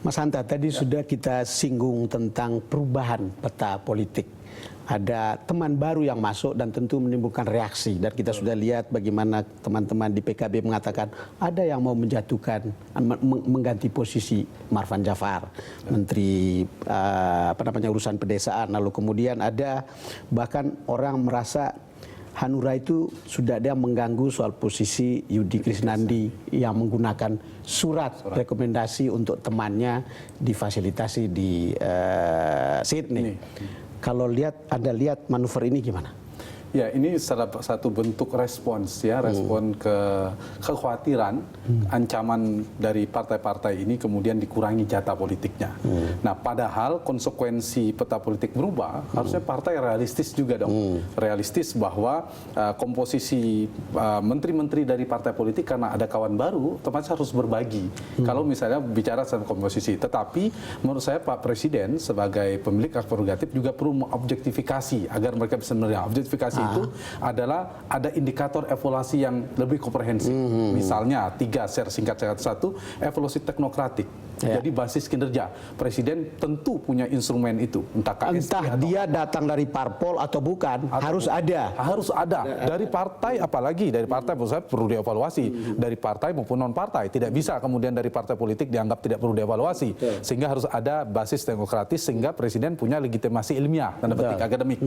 Mas Hanta, tadi sudah kita singgung tentang perubahan peta politik. Ada teman baru yang masuk dan tentu menimbulkan reaksi. Dan kita sudah lihat bagaimana teman-teman di PKB mengatakan ada yang mau menjatuhkan, mengganti posisi Marwan Jafar, Menteri urusan pedesaan. Lalu kemudian ada bahkan orang merasa Hanura itu sudah ada yang mengganggu soal posisi Yudi Krisnandi yang menggunakan surat rekomendasi untuk temannya difasilitasi di Sydney. Kalau Anda lihat manuver ini gimana? Ya, ini salah satu bentuk respons ya, respon ke kekhawatiran ancaman dari partai-partai ini kemudian dikurangi jatah politiknya. Nah, padahal konsekuensi peta politik berubah, harusnya partai realistis juga dong. Realistis bahwa komposisi menteri-menteri dari partai politik karena ada kawan baru, otomatis harus berbagi. Kalau misalnya bicara tentang komposisi, tetapi menurut saya Pak Presiden sebagai pemilik hak prerogatif juga perlu mengobjektifikasi agar mereka bisa menerima. Objektifikasi itu adalah ada indikator evaluasi yang lebih komprehensif. Misalnya 3 share singkat. Satu, evaluasi teknokratik. Jadi basis kinerja. Presiden tentu punya instrumen itu. Entah dia datang dari parpol atau bukan, harus ada. Harus ada. Dari partai, apalagi dari partai menurut saya perlu dievaluasi. Dari partai maupun non-partai. Tidak bisa kemudian dari partai politik dianggap tidak perlu dievaluasi. Sehingga harus ada basis demokratis sehingga Presiden punya legitimasi ilmiah, tanda petik akademik.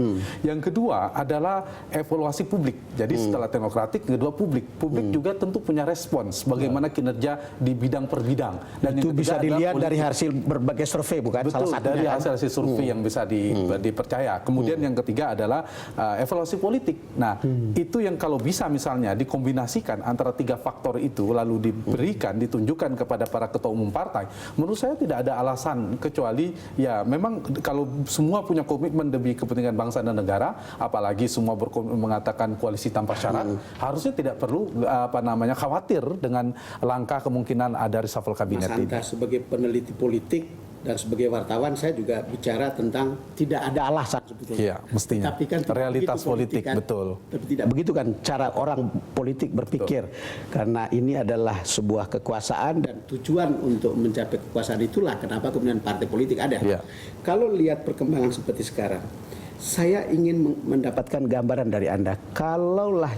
Yang kedua adalah evaluasi publik. Jadi setelah demokratik, kedua publik. Publik juga tentu punya respons bagaimana kinerja di bidang per bidang. Dan itu bisa dilihat dari hasil berbagai survei, bukan? Betul, salah satunya, dari hasil survei yang bisa dipercaya. Kemudian yang ketiga adalah evaluasi politik. Nah, itu yang kalau bisa misalnya dikombinasikan antara 3 faktor itu lalu diberikan, ditunjukkan kepada para ketua umum partai, menurut saya tidak ada alasan kecuali ya memang kalau semua punya komitmen demi kepentingan bangsa dan negara, apalagi semua mengatakan koalisi tanpa syarat, harusnya tidak perlu khawatir dengan langkah kemungkinan ada reshuffle kabinet ini. Sebagai peneliti politik dan sebagai wartawan saya juga bicara tentang tidak ada alasan sebetulnya. Iya, mestinya. Tapi kan realitas politik kan? Betul. Tapi tidak begitu kan cara orang politik berpikir. Betul. Karena ini adalah sebuah kekuasaan dan tujuan untuk mencapai kekuasaan itulah kenapa kemudian partai politik ada. Iya. Kalau lihat perkembangan seperti sekarang, saya ingin mendapatkan gambaran dari Anda. Kalaulah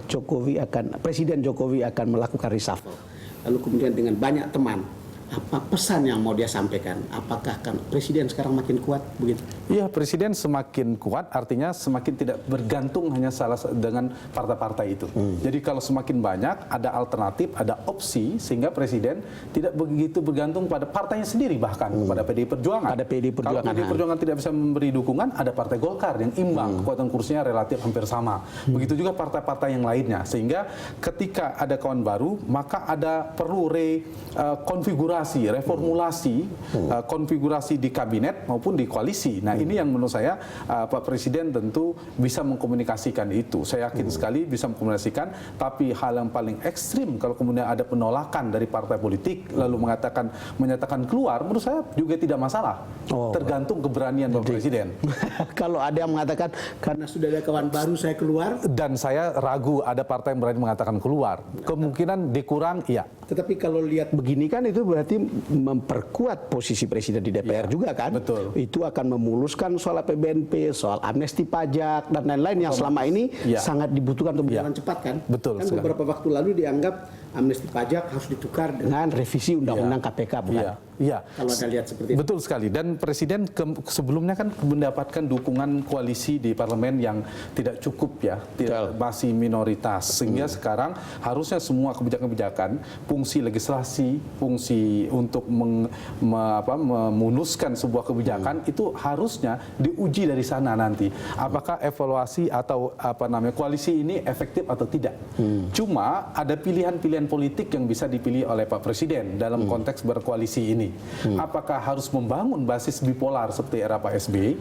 Presiden Jokowi akan melakukan reshuffle, lalu kemudian dengan banyak teman, apa pesan yang mau dia sampaikan? Apakah kan Presiden sekarang makin kuat begitu? Iya, Presiden semakin kuat artinya semakin tidak bergantung hanya dengan partai-partai itu. Jadi kalau semakin banyak ada alternatif, ada opsi sehingga Presiden tidak begitu bergantung pada partainya sendiri, bahkan kepada PDI Perjuangan. Kalau PDI Perjuangan tidak bisa memberi dukungan, ada Partai Golkar yang imbang, kekuatan kursinya relatif hampir sama. Begitu juga partai-partai yang lainnya. Sehingga ketika ada kawan baru, maka ada perlu rekonfigurasi, reformulasi, konfigurasi di kabinet maupun di koalisi. Nah, ini yang menurut saya Pak Presiden tentu bisa mengkomunikasikan itu. Saya yakin sekali bisa mengkomunikasikan, tapi hal yang paling ekstrim kalau kemudian ada penolakan dari partai politik lalu menyatakan keluar, menurut saya juga tidak masalah. Tergantung keberanian Bapak Presiden. Kalau ada yang mengatakan karena sudah ada kawan baru saya keluar, dan saya ragu ada partai yang berani mengatakan keluar. Kemungkinan dikurang, iya. Tetapi kalau lihat begini kan itu berarti memperkuat posisi Presiden di DPR juga kan? Betul. Itu akan memuluskan soal APBNP, soal amnesti pajak dan lain-lain yang selama ini sangat dibutuhkan untuk berjalan cepat kan? Betul. Kan beberapa waktu lalu dianggap amnesti pajak harus ditukar dengan revisi undang-undang KPK, bukan? Iya. Kalau Anda lihat seperti itu. Betul sekali. Dan Presiden sebelumnya kan mendapatkan dukungan koalisi di parlemen yang tidak cukup ya, masih minoritas. Sehingga sekarang harusnya semua kebijakan-kebijakan, fungsi legislasi, fungsi untuk memuluskan sebuah kebijakan itu harusnya diuji dari sana nanti. Apakah evaluasi atau koalisi ini efektif atau tidak? Cuma ada pilihan-pilihan politik yang bisa dipilih oleh Pak Presiden dalam konteks berkoalisi ini. Apakah harus membangun basis bipolar seperti era Pak SBY?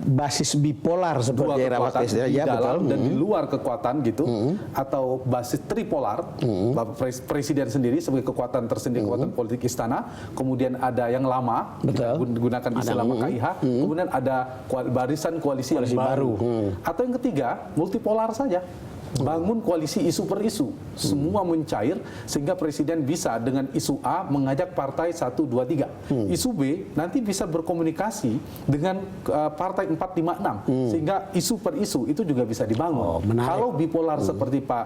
Basis bipolar seperti era Pak SBY, ya, dalam dan di luar kekuatan gitu, atau basis tripolar, Presiden sendiri sebagai kekuatan tersendiri, kekuatan politik istana, kemudian ada yang lama, gunakan istilah KIH, kemudian ada barisan koalisi yang baru. Atau yang ketiga, multipolar saja. bangun koalisi isu per isu, semua mencair sehingga presiden bisa dengan isu A mengajak partai 1, 2, 3. Isu B nanti bisa berkomunikasi dengan partai 4, 5, 6 sehingga isu per isu itu juga bisa dibangun. Kalau bipolar seperti Pak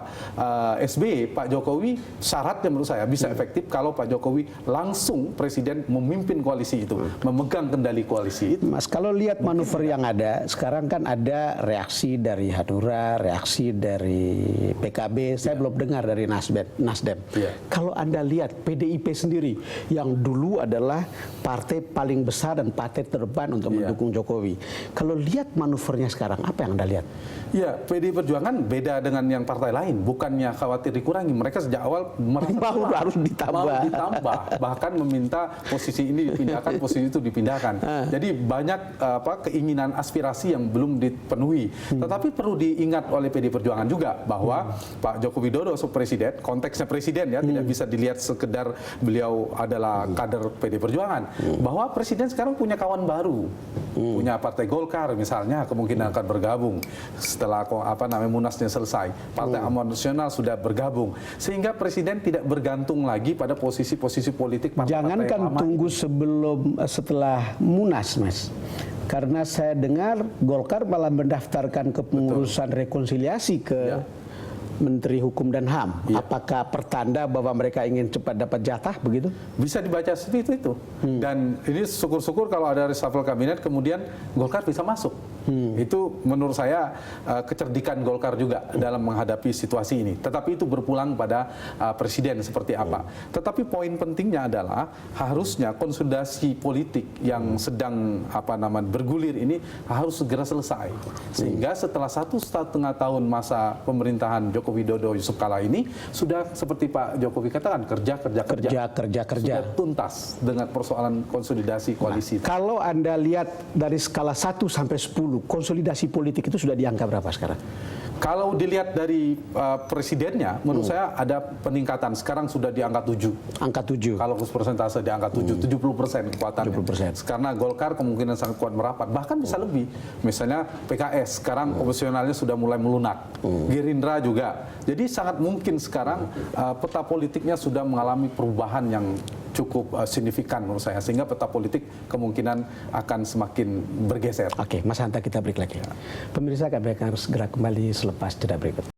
SBY, Pak Jokowi, syaratnya menurut saya bisa efektif kalau Pak Jokowi langsung presiden memimpin koalisi itu, memegang kendali koalisi itu. Mas, kalau lihat manuver yang ada sekarang kan ada reaksi dari Hanura, reaksi dari PKB, saya belum dengar dari Nasdem. Kalau Anda lihat PDIP sendiri yang dulu adalah partai paling besar dan partai terdepan untuk mendukung Jokowi. Kalau lihat manuvernya sekarang, apa yang Anda lihat? Ya, PDI Perjuangan beda dengan yang partai lain. Bukannya khawatir dikurangi, mereka sejak awal mau harus ditambah. Mau ditambah, bahkan meminta posisi ini dipindahkan, posisi itu dipindahkan. Jadi banyak keinginan aspirasi yang belum dipenuhi. Tetapi perlu diingat oleh PDI Perjuangan juga bahwa Pak Joko Widodo sebagai presiden, konteksnya presiden ya, tidak bisa dilihat sekedar beliau adalah kader PDI Perjuangan. Bahwa presiden sekarang punya kawan baru, punya Partai Golkar misalnya kemungkinan akan bergabung setelah Munasnya selesai. Partai Amanat Nasional sudah bergabung, sehingga presiden tidak bergantung lagi pada posisi-posisi politik partai-partai yang lama. Jangankan tunggu setelah Munas, Mas. Karena saya dengar Golkar malah mendaftarkan kepengurusan rekonsiliasi ke Menteri Hukum dan HAM. Apakah pertanda bahwa mereka ingin cepat dapat jatah begitu? Bisa dibaca seperti itu. Dan ini syukur-syukur kalau ada reshuffle kabinet kemudian Golkar bisa masuk. Itu menurut saya kecerdikan Golkar juga dalam menghadapi situasi ini. Tetapi itu berpulang pada presiden seperti apa. Tetapi poin pentingnya adalah harusnya konsolidasi politik yang sedang bergulir ini harus segera selesai. Sehingga setelah 1,5 tahun masa pemerintahan Joko Widodo Yusuf Kala ini sudah seperti Pak Jokowi katakan kerja. Sudah tuntas dengan persoalan konsolidasi koalisi. Kalau Anda lihat dari skala 1 sampai 10, konsolidasi politik itu sudah di angka berapa sekarang? Kalau dilihat dari presidennya, menurut saya ada peningkatan. Sekarang sudah di angka 7. Angka 7. Kalau persentase di angka 7, 70% kekuatannya. 70%. Karena Golkar kemungkinan sangat kuat merapat. Bahkan bisa lebih. Misalnya PKS, sekarang komisionalnya sudah mulai melunak. Gerindra juga. Jadi sangat mungkin sekarang peta politiknya sudah mengalami perubahan yang cukup signifikan menurut saya. Sehingga peta politik kemungkinan akan semakin bergeser. Oke, Mas Hanta, kita break lagi. Pemirsa, kami akan segera kembali selepas jeda berikut.